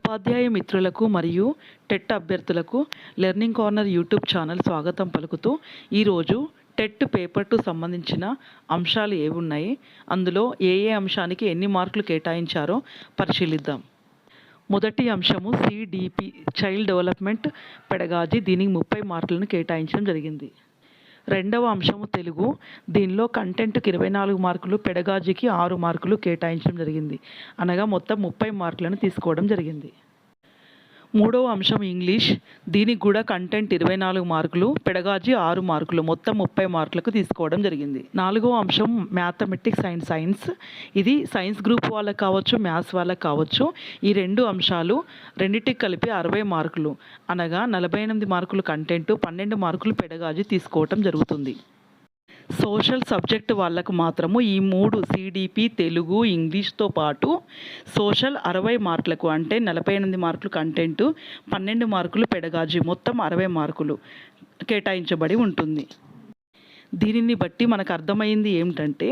ఉపాధ్యాయ మిత్రులకు మరియు టెట్ అభ్యర్థులకు లెర్నింగ్ కార్నర్ యూట్యూబ్ ఛానల్ స్వాగతం పలుకుతూ ఈరోజు టెట్ పేపర్ 2 సంబంధించిన అంశాలు ఏవి ఉన్నాయి, అందులో ఏ అంశానికి ఎన్ని మార్కులు కేటాయించారో పరిశీలిద్దాం. మొదటి అంశము సిడిపి చైల్డ్ డెవలప్మెంట్ పెడగాజీ, దీనికి 30 మార్కులను కేటాయించడం జరిగింది. రెండవ అంశము తెలుగు, దీనిలో కంటెంట్కి 24 మార్కులు, పెడగాజీకి 6 మార్కులు కేటాయించడం జరిగింది. అనగా మొత్తం 30 మార్కులను తీసుకోవడం జరిగింది. మూడవ అంశం ఇంగ్లీష్, దీనికి కూడా కంటెంట్ 24 మార్కులు, పెడగాజీ 6 మార్కులు, మొత్తం 30 మార్కులకు తీసుకోవడం జరిగింది. నాలుగవ అంశం మ్యాథమెటిక్స్ అండ్ సైన్స్, ఇది సైన్స్ గ్రూప్ వాళ్ళకి కావచ్చు, మ్యాథ్స్ వాళ్ళకి కావచ్చు. ఈ రెండు అంశాలు రెండింటికి కలిపి 60 మార్కులు, అనగా 48 మార్కులు కంటెంట్, 12 మార్కులు పెడగాజీ తీసుకోవటం జరుగుతుంది. సోషల్ సబ్జెక్ట్ వాళ్ళకు మాత్రము ఈ 3 సిడిపి, తెలుగు, ఇంగ్లీష్తో పాటు సోషల్ 60 మార్కులకు, అంటే 48 మార్కులు కంటెంట్, 12 మార్కులు పెడగాజీ, మొత్తం 60 మార్కులు కేటాయించబడి ఉంటుంది. దీనిని బట్టి మనకు అర్థమైంది ఏమిటంటే,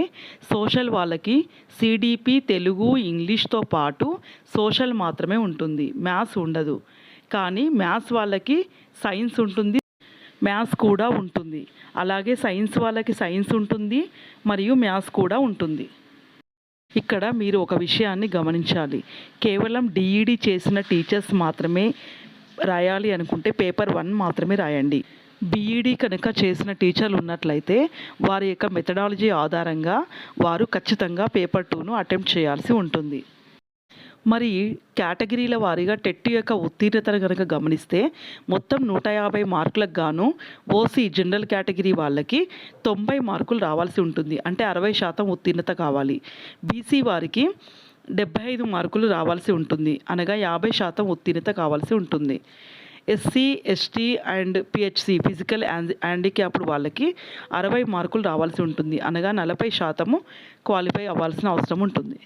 సోషల్ వాళ్ళకి సిడిపి, తెలుగు, ఇంగ్లీష్తో పాటు సోషల్ మాత్రమే ఉంటుంది, మ్యాథ్స్ ఉండదు. కానీ మ్యాథ్స్ వాళ్ళకి సైన్స్ ఉంటుంది, మ్యాథ్స్ కూడా ఉంటుంది. అలాగే సైన్స్ వాళ్ళకి సైన్స్ ఉంటుంది మరియు మ్యాథ్స్ కూడా ఉంటుంది. ఇక్కడ మీరు ఒక విషయాన్ని గమనించాలి, కేవలం డిఈడి చేసిన టీచర్స్ మాత్రమే రాయాలి అనుకుంటే పేపర్ 1 మాత్రమే రాయండి. బీఈడి కనుక చేసిన టీచర్లు ఉన్నట్లయితే వారి యొక్క మెథడాలజీ ఆధారంగా వారు ఖచ్చితంగా పేపర్ 2ను అటెంప్ట్ చేయాల్సి ఉంటుంది. మరి కేటగిరీల వారీగా టెట్ యొక్క ఉత్తీర్ణతను కనుక గమనిస్తే మొత్తం 150 మార్కులకు గాను ఓసీ జనరల్ కేటగిరీ వాళ్ళకి 90 మార్కులు రావాల్సి ఉంటుంది, అంటే 60% ఉత్తీర్ణత కావాలి. బీసీ వారికి 75 మార్కులు రావాల్సి ఉంటుంది, అనగా 50% ఉత్తీర్ణత కావాల్సి ఉంటుంది. SC, ST and PHC physical handicapped వాళ్ళకి 60 మార్కులు రావాల్సి ఉంటుంది, అనగా 40% క్వాలిఫై అవ్వాల్సిన అవసరం ఉంటుంది.